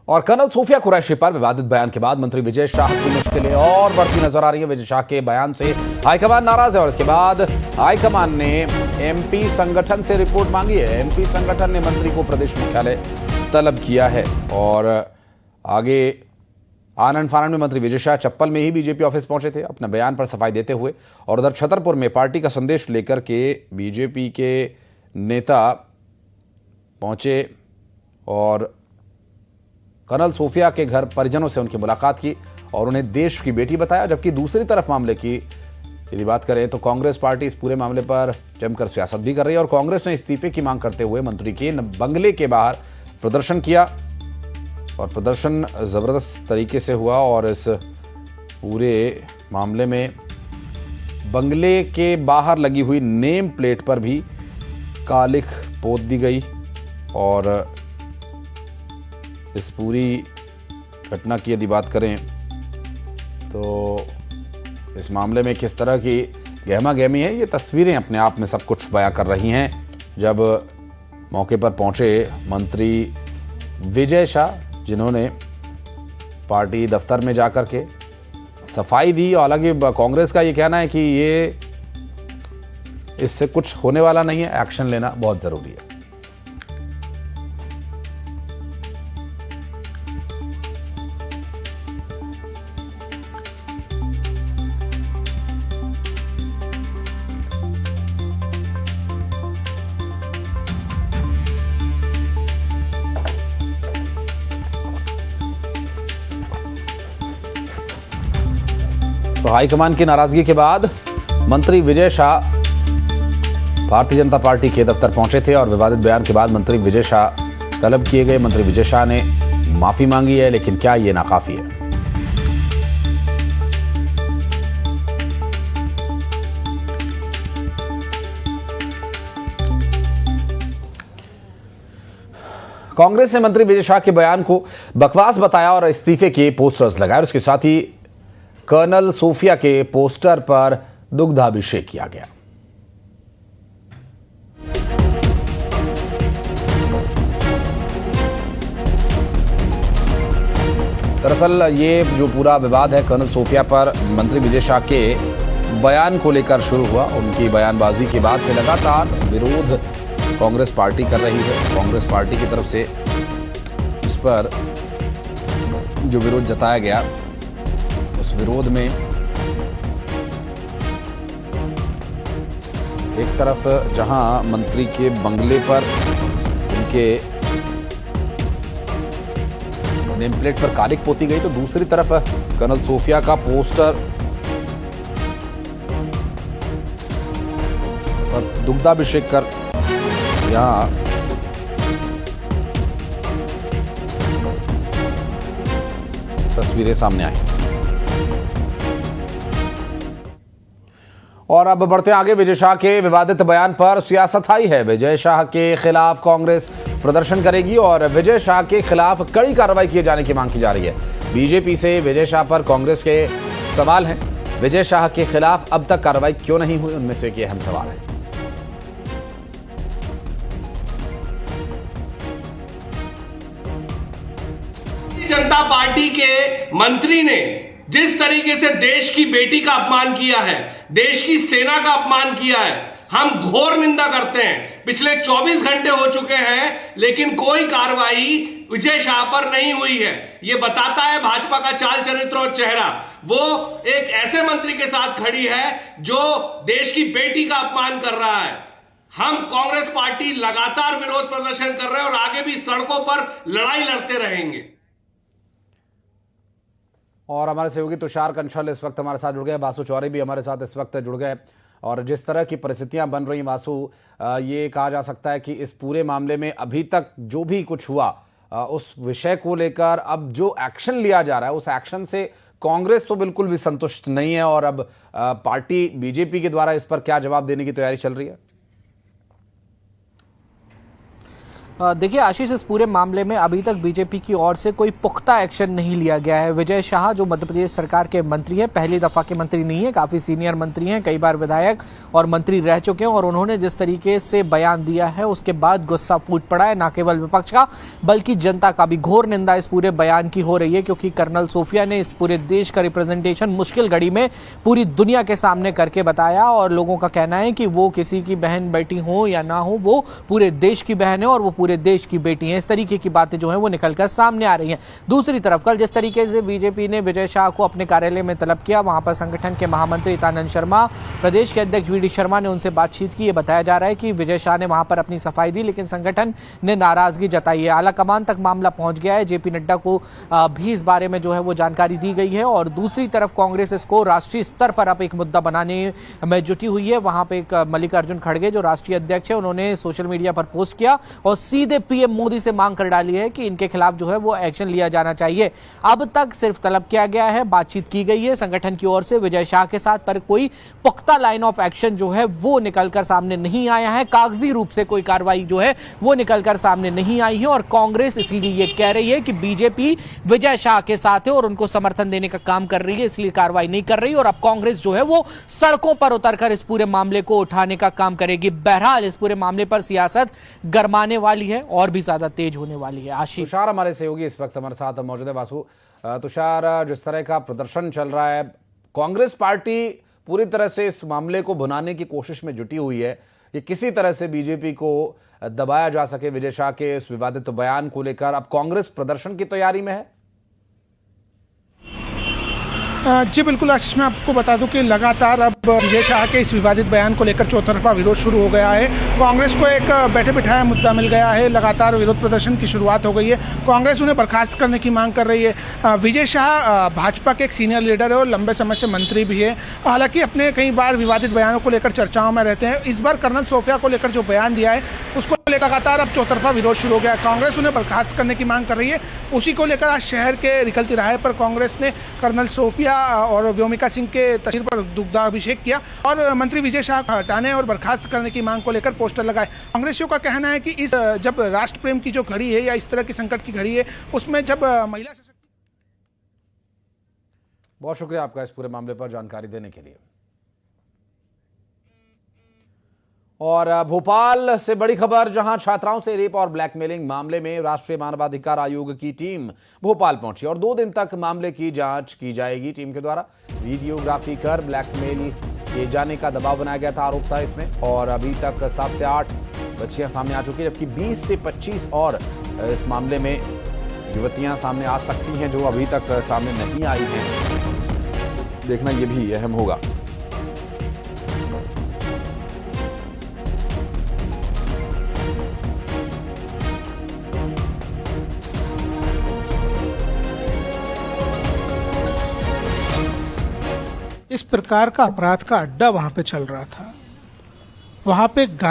और कर्नल सूफिया कुरैशी पर विवादित बयान के बाद मंत्री विजय शाह की मुश्किलें और बढ़ती नजर आ रही है। विजय शाह के बयान से हाईकमान नाराज है और इसके बाद हाईकमान ने एमपी संगठन से रिपोर्ट मांगी है। एमपी संगठन ने मंत्री को प्रदेश मुख्यालय तलब किया है और आगे आनंद फानन में मंत्री विजय शाह चप्पल में ही बीजेपी ऑफिस पहुंचे थे अपने बयान पर सफाई देते हुए। और उधर छतरपुर में पार्टी का संदेश लेकर के बीजेपी के नेता पहुंचे और कर्नल सूफिया के घर परिजनों से उनकी मुलाकात की और उन्हें देश की बेटी बताया। जबकि दूसरी तरफ मामले की यदि बात करें तो कांग्रेस पार्टी इस पूरे मामले पर जमकर सियासत भी कर रही है और कांग्रेस ने इस्तीफे की मांग करते हुए मंत्री के बंगले के बाहर प्रदर्शन किया और प्रदर्शन जबरदस्त तरीके से हुआ और इस पूरे मामले में बंगले के बाहर लगी हुई नेम प्लेट पर भी कालिख पोत दी गई। और इस पूरी घटना की यदि बात करें तो इस मामले में किस तरह की गहमा गहमी है, ये तस्वीरें अपने आप में सब कुछ बयां कर रही हैं। जब मौके पर पहुंचे मंत्री विजय शाह, जिन्होंने पार्टी दफ्तर में जाकर के सफाई दी। हालांकि कांग्रेस का ये कहना है कि ये इससे कुछ होने वाला नहीं है, एक्शन लेना बहुत ज़रूरी है। तो हाईकमान की नाराजगी के बाद मंत्री विजय शाह भारतीय जनता पार्टी के दफ्तर पहुंचे थे और विवादित बयान के बाद मंत्री विजय शाह तलब किए गए। मंत्री विजय शाह ने माफी मांगी है, लेकिन क्या ये नाकाफी है? कांग्रेस ने मंत्री विजय शाह के बयान को बकवास बताया और इस्तीफे के पोस्टर्स लगाए और उसके साथ ही कर्नल सूफिया के पोस्टर पर दुग्धाभिषेक किया गया। दरअसल ये जो पूरा विवाद है कर्नल सूफिया पर मंत्री विजय शाह के बयान को लेकर शुरू हुआ। उनकी बयानबाजी के बाद से लगातार विरोध कांग्रेस पार्टी कर रही है। कांग्रेस पार्टी की तरफ से इस पर जो विरोध जताया गया, उस विरोध में एक तरफ जहां मंत्री के बंगले पर उनके नेम प्लेट पर कालिख पोती गई, तो दूसरी तरफ कर्नल सूफिया का पोस्टर पर दुग्धाभिषेक कर यहां तस्वीरें सामने आई। और अब बढ़ते आगे। विजय शाह के विवादित बयान पर सियासत आई है। विजय शाह के खिलाफ कांग्रेस प्रदर्शन करेगी और विजय शाह के खिलाफ कड़ी कार्रवाई किए जाने की मांग की जा रही है। बीजेपी से विजय शाह पर कांग्रेस के सवाल हैं। विजय शाह के खिलाफ अब तक कार्रवाई क्यों नहीं हुई, उनमें से एक अहम सवाल है। जनता पार्टी के मंत्री ने जिस तरीके से देश की बेटी का अपमान किया है, देश की सेना का अपमान किया है, हम घोर निंदा करते हैं। पिछले 24 घंटे हो चुके हैं लेकिन कोई कार्रवाई विजय शाह पर नहीं हुई है। यह बताता है भाजपा का चाल चरित्र और चेहरा। वो एक ऐसे मंत्री के साथ खड़ी है जो देश की बेटी का अपमान कर रहा है। हम कांग्रेस पार्टी लगातार विरोध प्रदर्शन कर रहे हैं और आगे भी सड़कों पर लड़ाई लड़ते रहेंगे। और हमारे सहयोगी तुषार कंशल इस वक्त हमारे साथ जुड़ गए, वासु चौरे भी हमारे साथ इस वक्त जुड़ गए। और जिस तरह की परिस्थितियां बन रही वासु, ये कहा जा सकता है कि इस पूरे मामले में अभी तक जो भी कुछ हुआ उस विषय को लेकर अब जो एक्शन लिया जा रहा है, उस एक्शन से कांग्रेस तो बिल्कुल भी संतुष्ट नहीं है और अब पार्टी बीजेपी के द्वारा इस पर क्या जवाब देने की तैयारी चल रही है? देखिए आशीष, इस पूरे मामले में अभी तक बीजेपी की ओर से कोई पुख्ता एक्शन नहीं लिया गया है। विजय शाह जो मध्य प्रदेश सरकार के मंत्री हैं, पहली दफा के मंत्री नहीं है, काफी सीनियर मंत्री हैं, कई बार विधायक और मंत्री रह चुके हैं, और उन्होंने जिस तरीके से बयान दिया है उसके बाद गुस्सा फूट पड़ा है, न केवल विपक्ष का बल्कि जनता का भी। घोर निंदा इस पूरे बयान की हो रही है, क्योंकि कर्नल सोफिया ने इस पूरे देश का रिप्रेजेंटेशन मुश्किल घड़ी में पूरी दुनिया के सामने करके बताया, और लोगों का कहना है कि वो किसी की बहन बेटी हो या ना हो, वो पूरे देश की बहन है और वो पूरे देश की बेटी हैं। इस तरीके की बातें जो है वो निकलकर सामने आ रही हैं। दूसरी तरफ कल जिस तरीके से बीजेपी ने विजय शाह को अपने कार्यालय में तलब किया, वहां पर संगठन के महामंत्री हितानंद शर्मा, प्रदेश के अध्यक्ष वी डी शर्मा ने उनसे बातचीत की। ये बताया जा रहा है कि विजय शाह ने वहां पर अपनी सफाई दी, लेकिन संगठन ने नाराजगी जताई है। आला कमान तक मामला पहुंच गया है। जेपी नड्डा को भी इस बारे में जो है वो जानकारी दी गई है, और दूसरी तरफ कांग्रेस इसको राष्ट्रीय स्तर पर अब एक मुद्दा बनाने में जुटी हुई है। वहां पे एक मल्लिकार्जुन खड़गे जो राष्ट्रीय अध्यक्ष है, उन्होंने सोशल मीडिया पर पोस्ट किया और सीधे पीएम मोदी से मांग कर डाली है कि इनके खिलाफ जो है वो एक्शन लिया जाना चाहिए। अब तक सिर्फ तलब किया गया है, बातचीत की गई है संगठन की ओर से विजय शाह के साथ, पर कोई पुख्ता लाइन ऑफ एक्शन जो है वो निकलकर सामने नहीं आया है। कागजी रूप से कोई कार्रवाई जो है वो निकलकर सामने नहीं आई है, और कांग्रेस इसलिए ये कह रही है कि बीजेपी विजय शाह के साथ है और उनको समर्थन देने का काम कर रही है, इसलिए कार्रवाई नहीं कर रही, और अब कांग्रेस जो है वो सड़कों पर उतरकर इस पूरे मामले को उठाने का काम करेगी। बहरहाल इस पूरे मामले पर सियासत गरमाने वाली है और भी ज्यादा तेज होने वाली है। आशीष, तुषार हमारे सहयोगी इस वक्त हमारे साथ मौजूद है। वासु, तुषार, जिस तरह का प्रदर्शन चल रहा है, कांग्रेस पार्टी पूरी तरह से इस मामले को भुनाने की कोशिश में जुटी हुई है कि किसी तरह से बीजेपी को दबाया जा सके। विजय शाह के इस विवादित बयान को लेकर अब कांग्रेस प्रदर्शन की तैयारी में है। जी बिल्कुल आशीष, मैं आपको बता दूं कि लगातार अब विजय शाह के इस विवादित बयान को लेकर चौतरफा विरोध शुरू हो गया है। कांग्रेस को एक बैठे बिठाया मुद्दा मिल गया है, लगातार विरोध प्रदर्शन की शुरुआत हो गई है। कांग्रेस उन्हें बर्खास्त करने की मांग कर रही है। विजय शाह भाजपा के एक सीनियर लीडर है और लंबे समय से मंत्री भी है, हालांकि अपने कई बार विवादित बयानों को लेकर चर्चाओं में रहते हैं। इस बार कर्नल सोफिया को लेकर जो बयान दिया है उसको लेकर लगातार अब चौतरफा विरोध शुरू हो गया है। कांग्रेस उन्हें बर्खास्त करने की मांग कर रही है। उसी को लेकर आज शहर के निकलती राह पर कांग्रेस ने कर्नल सोफिया और व्योमिका सिंह के तस्वीर पर दुग्धाभिषेक किया और मंत्री विजय शाह को हटाने और बर्खास्त करने की मांग को लेकर पोस्टर लगाए। कांग्रेसियों का कहना है कि इस जब राष्ट्र प्रेम की जो घड़ी है या इस तरह की संकट की घड़ी है, उसमें जब महिला। बहुत शुक्रिया आपका इस पूरे मामले पर जानकारी देने के लिए। और भोपाल से बड़ी खबर, जहां छात्राओं से रेप और ब्लैकमेलिंग मामले में राष्ट्रीय मानवाधिकार आयोग की टीम भोपाल पहुंची और 2 दिन तक मामले की जांच की जाएगी। टीम के द्वारा वीडियोग्राफी कर ब्लैकमेल किए जाने का दबाव बनाया गया था, आरोप था इसमें, और अभी तक 7 से 8 बच्चियां सामने आ चुकी है, जबकि 20 से 25 और इस मामले में युवतियां सामने आ सकती हैं जो अभी तक सामने नहीं आई हैं। देखना यह भी अहम होगा। इस प्रकार का अपराध का अड्डा वहां पे चल रहा था। वहां पे